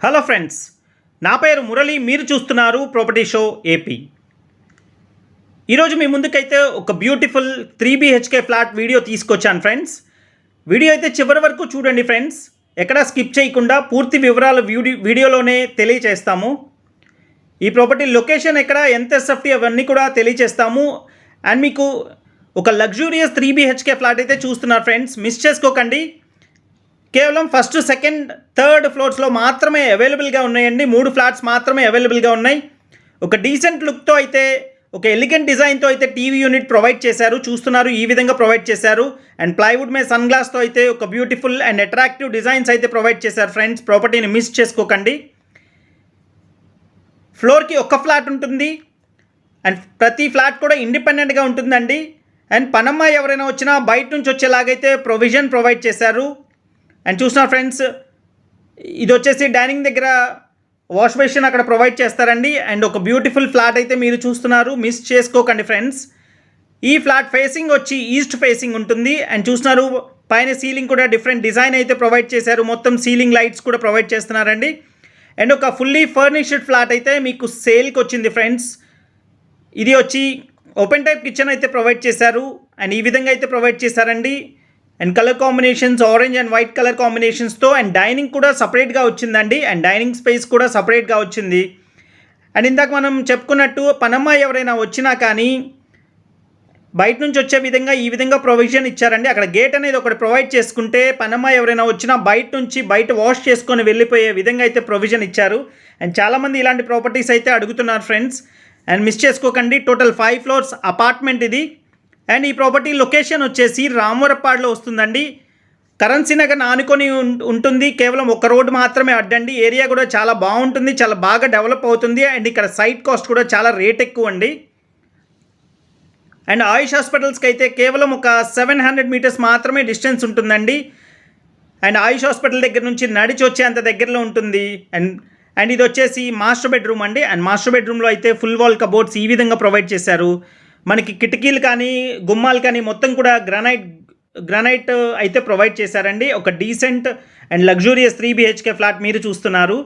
Hello friends, నా పేరు మురళి. మీరు చూస్తున్నారు ప్రాపర్టీ షో ఏపీ. ఈరోజు మీ ముందుకైతే ఒక బ్యూటిఫుల్ 3BHK ఫ్లాట్ వీడియో తీసుకొచ్చాను ఫ్రెండ్స్. వీడియో అయితే చివరి వరకు చూడండి ఫ్రెండ్స్, ఎక్కడా స్కిప్ చేయకుండా పూర్తి వివరాలు వీడియోలోనే తెలియచేస్తాము. ఈ ప్రాపర్టీ లొకేషన్ ఎక్కడ, ఎంత ఎస్ఎఫ్టీ అవన్నీ కూడా తెలియచేస్తాము. అండ్ మీకు ఒక లగ్జూరియస్ 3BHK ఫ్లాట్ అయితే చూస్తున్నారు ఫ్రెండ్స్, మిస్ చేసుకోకండి. కేవలం ఫస్ట్, సెకండ్, థర్డ్ ఫ్లోర్స్లో మాత్రమే అవైలబుల్గా ఉన్నాయండి. 3 ఫ్లాట్స్ మాత్రమే అవైలబుల్గా ఉన్నాయి. ఒక డీసెంట్ లుక్తో అయితే, ఒక ఎలిగెంట్ డిజైన్తో అయితే టీవీ యూనిట్ ప్రొవైడ్ చేశారు. చూస్తున్నారు, ఈ విధంగా ప్రొవైడ్ చేశారు. అండ్ ప్లైవుడ్ మీద సన్ గ్లాస్తో అయితే ఒక బ్యూటిఫుల్ అండ్ అట్రాక్టివ్ డిజైన్స్ అయితే ప్రొవైడ్ చేశారు ఫ్రెండ్స్. ప్రాపర్టీని మిస్ చేసుకోకండి. ఫ్లోర్కి ఒక ఫ్లాట్ ఉంటుంది అండ్ ప్రతి ఫ్లాట్ కూడా ఇండిపెండెంట్గా ఉంటుందండి. అండ్ పనమ్మ ఎవరైనా వచ్చినా బయట నుంచి వచ్చేలాగైతే ప్రొవిజన్ ప్రొవైడ్ చేశారు. అండ్ చూస్తున్నారు ఫ్రెండ్స్, ఇది వచ్చేసి డైనింగ్ దగ్గర వాష్ బేసిన్ అక్కడ ప్రొవైడ్ చేస్తారండి. అండ్ ఒక బ్యూటిఫుల్ ఫ్లాట్ అయితే మీరు చూస్తున్నారు, మిస్ చేసుకోకండి ఫ్రెండ్స్. ఈ ఫ్లాట్ ఫేసింగ్ వచ్చి ఈస్ట్ ఫేసింగ్ ఉంటుంది. అండ్ చూస్తున్నారు, పైన సీలింగ్ కూడా డిఫరెంట్ డిజైన్ అయితే ప్రొవైడ్ చేశారు. మొత్తం సీలింగ్ లైట్స్ కూడా ప్రొవైడ్ చేస్తున్నారండి. అండ్ ఒక ఫుల్లీ ఫర్నిష్డ్ ఫ్లాట్ అయితే మీకు సేల్కి వచ్చింది ఫ్రెండ్స్. ఇది వచ్చి ఓపెన్ టైప్ కిచెన్ అయితే ప్రొవైడ్ చేశారు. అండ్ ఈ విధంగా అయితే ప్రొవైడ్ చేశారండి. And colour combinations orange and white colour కాంబినేషన్స్తో. అండ్ డైనింగ్ కూడా సపరేట్గా వచ్చిందండి. అండ్ డైనింగ్ స్పేస్ కూడా సపరేట్గా వచ్చింది. అండ్ ఇందాక మనం చెప్పుకున్నట్టు పనమ్మ ఎవరైనా వచ్చినా కానీ బయట నుంచి వచ్చే విధంగా ఈ విధంగా ప్రొవిజన్ ఇచ్చారండి. అక్కడ గేట్ అనేది ఒకటి ప్రొవైడ్ చేసుకుంటే పనమ్మ ఎవరైనా వచ్చినా బయట వాష్ చేసుకొని వెళ్ళిపోయే విధంగా అయితే ప్రొవిజన్ ఇచ్చారు. అండ్ చాలామంది ఇలాంటి ప్రాపర్టీస్ అయితే అడుగుతున్నారు ఫ్రెండ్స్. అండ్ మిస్ చేసుకోకండి. టోటల్ 5 ఫ్లోర్స్ అపార్ట్మెంట్ ఇది. అండ్ ఈ ప్రాపర్టీ లొకేషన్ వచ్చేసి రామవరపాడులో వస్తుందండి. కరెన్సీ నగర్ ఆనుకొని ఉంటుంది. కేవలం ఒక రోడ్డు మాత్రమే అడ్డండి. ఏరియా కూడా చాలా బాగుంటుంది, చాలా బాగా డెవలప్ అవుతుంది. అండ్ ఇక్కడ సైట్ కాస్ట్ కూడా చాలా రేట్ ఎక్కువ అండి. అండ్ ఆయుష్ హాస్పిటల్స్కి అయితే కేవలం ఒక 700 మీటర్స్ మాత్రమే డిస్టెన్స్ ఉంటుందండి. అండ్ ఆయుష్ హాస్పిటల్ దగ్గర నుంచి నడిచి వచ్చే అంత దగ్గరలో ఉంటుంది. అండ్ ఇది వచ్చేసి మాస్టర్ బెడ్రూమ్ అండి. అండ్ మాస్టర్ బెడ్రూమ్లో అయితే ఫుల్ వాల్ కబోర్డ్స్ ఈ విధంగా ప్రొవైడ్ చేశారు. మనకి కిటికీలు కానీ గుమ్మాలు కానీ మొత్తం కూడా గ్రానైట్ అయితే ప్రొవైడ్ చేశారండి. ఒక decent and luxurious 3BHK flat మీరు చూస్తున్నారు.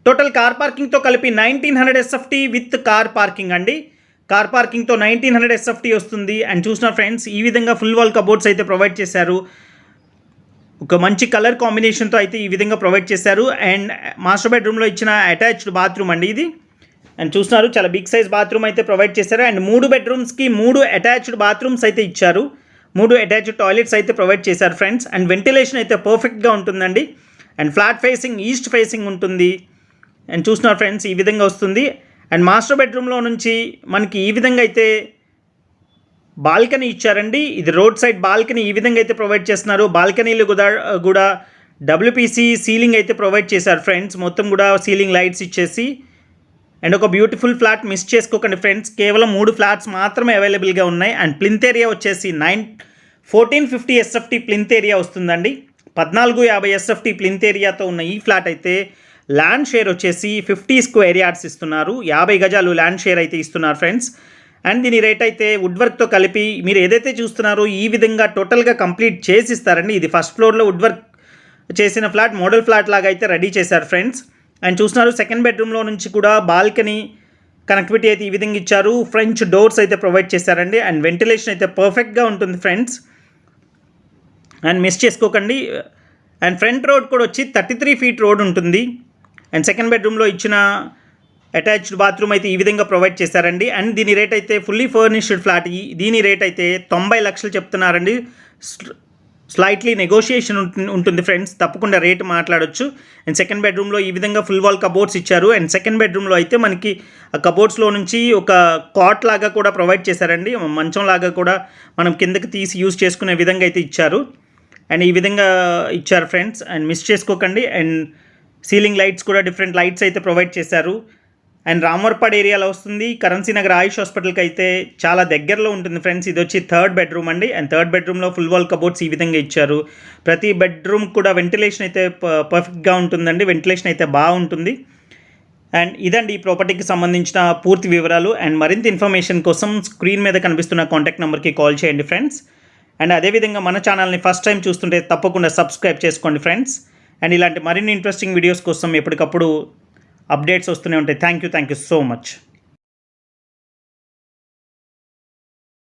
టోటల్ కార్ పార్కింగ్తో కలిపి 1900 SFT విత్ కార్ పార్కింగ్ అండి. కార్ పార్కింగ్తో 1900 SFT వస్తుంది. అండ్ చూసిన ఫ్రెండ్స్, ఈ విధంగా ఫుల్ వాల్ కబోర్డ్స్ అయితే ప్రొవైడ్ చేశారు. ఒక మంచి కలర్ కాంబినేషన్తో అయితే ఈ విధంగా ప్రొవైడ్ చేశారు. అండ్ మాస్టర్ బెడ్రూమ్లో ఇచ్చిన అటాచ్డ్ బాత్రూమ్ అండి ఇది. అండ్ చూస్తున్నారు, చాలా బిగ్ సైజ్ బాత్రూమ్ అయితే ప్రొవైడ్ చేశారు. అండ్ 3 బెడ్రూమ్స్కి 3 అటాచ్డ్ బాత్రూమ్స్ అయితే ఇచ్చారు. 3 అటాచ్డ్ టాయిలెట్స్ అయితే ప్రొవైడ్ చేశారు ఫ్రెండ్స్. అండ్ వెంటిలేషన్ అయితే పర్ఫెక్ట్గా ఉంటుందండి. And flat facing east facing ఉంటుంది. అండ్ చూస్తున్నారు ఫ్రెండ్స్, ఈ విధంగా వస్తుంది. అండ్ మాస్టర్ బెడ్రూమ్లో నుంచి మనకి ఈ విధంగా అయితే బాల్కనీ ఇచ్చారండి. ఇది రోడ్ సైడ్ బాల్కనీ ఈ విధంగా అయితే ప్రొవైడ్ చేస్తున్నారు. బాల్కనీలు కూడా WPC సీలింగ్ అయితే ప్రొవైడ్ చేశారు ఫ్రెండ్స్. మొత్తం కూడా సీలింగ్ లైట్స్ ఇచ్చేసి. అండ్ ఒక బ్యూటిఫుల్ ఫ్లాట్ మిస్ చేసుకోకండి ఫ్రెండ్స్. కేవలం 3 ఫ్లాట్స్ మాత్రమే అవైలబుల్గా ఉన్నాయి. అండ్ ప్లింత్ ఏరియా వచ్చేసి 1450 SFT ప్లింత్ ఏరియా వస్తుందండి. 1450 SFT ప్లింత్ ఏరియాతో ఉన్న ఈ ఫ్లాట్ అయితే ల్యాండ్ షేర్ వచ్చేసి 50 స్క్వేర్ యార్డ్స్ ఇస్తున్నారు. 50 గజాలు ల్యాండ్ షేర్ అయితే ఇస్తున్నారు ఫ్రెండ్స్. అండ్ దీని రేట్ అయితే వుడ్ వర్క్తో కలిపి మీరు ఏదైతే చూస్తున్నారో ఈ విధంగా టోటల్గా కంప్లీట్ చేసి ఇస్తారండి. ఇది ఫస్ట్ ఫ్లోర్లో వుడ్ వర్క్ చేసిన ఫ్లాట్, మోడల్ ఫ్లాట్ లాగా అయితే రెడీ చేశారు ఫ్రెండ్స్. అండ్ చూస్తున్నారు, సెకండ్ బెడ్రూమ్లో నుంచి కూడా బాల్కనీ కనెక్టివిటీ అయితే ఈ విధంగా ఇచ్చారు. ఫ్రెంచ్ డోర్స్ అయితే ప్రొవైడ్ చేశారండి. అండ్ వెంటిలేషన్ అయితే పర్ఫెక్ట్గా ఉంటుంది ఫ్రెండ్స్. అండ్ మిస్ చేసుకోకండి. అండ్ ఫ్రంట్ రోడ్ కూడా వచ్చి 33 ఫీట్ రోడ్ ఉంటుంది. అండ్ సెకండ్ బెడ్రూమ్లో ఇచ్చిన అటాచ్డ్ బాత్రూమ్ అయితే ఈ విధంగా ప్రొవైడ్ చేశారండి. అండ్ దీని రేట్ అయితే ఫుల్లీ ఫర్నిష్డ్ ఫ్లాట్. దీని రేట్ అయితే 90 లక్షలు చెప్తున్నారండి. స్లైట్లీ నెగోషియేషన్ ఉంటుంది ఫ్రెండ్స్, తప్పకుండా రేటు మాట్లాడొచ్చు. అండ్ సెకండ్ బెడ్రూమ్లో ఈ విధంగా ఫుల్ వాల్ కబోర్డ్స్ ఇచ్చారు. అండ్ సెకండ్ బెడ్రూమ్లో అయితే మనకి ఆ కబోర్డ్స్లో నుంచి ఒక కాట్ లాగా కూడా ప్రొవైడ్ చేశారండి. మంచం లాగా కూడా మనం కిందకి తీసి యూజ్ చేసుకునే విధంగా అయితే ఇచ్చారు. అండ్ ఈ విధంగా ఇచ్చారు ఫ్రెండ్స్. అండ్ మిస్ చేసుకోకండి. అండ్ సీలింగ్ లైట్స్ కూడా డిఫరెంట్ లైట్స్ అయితే ప్రొవైడ్ చేశారు. అండ్ రామవరపాడు ఏరియాలో వస్తుంది. కరెన్సీ నగర్ ఆయుష్ హాస్పిటల్కి అయితే చాలా దగ్గరలో ఉంటుంది ఫ్రెండ్స్. ఇది వచ్చి థర్డ్ బెడ్రూమ్ అండి. అండ్ థర్డ్ బెడ్రూమ్లో ఫుల్ వాల్ కబోర్డ్స్ ఈ విధంగా ఇచ్చారు. ప్రతి బెడ్రూమ్ కూడా వెంటిలేషన్ అయితే పర్ఫెక్ట్గా ఉంటుందండి. వెంటిలేషన్ అయితే బాగుంటుంది. అండ్ ఇదండి ఈ ప్రాపర్టీకి సంబంధించిన పూర్తి వివరాలు. అండ్ మరింత ఇన్ఫర్మేషన్ కోసం స్క్రీన్ మీద కనిపిస్తున్న కాంటాక్ట్ నెంబర్కి కాల్ చేయండి ఫ్రెండ్స్. అండ్ అదేవిధంగా మన ఛానల్ని ఫస్ట్ టైం చూస్తుంటే తప్పకుండా సబ్స్క్రైబ్ చేసుకోండి ఫ్రెండ్స్. అండ్ ఇలాంటి మరిన్ని ఇంట్రెస్టింగ్ వీడియోస్ కోసం ఎప్పటికప్పుడు అప్డేట్స్ వస్తూనే ఉంటాయి. Thank you so much.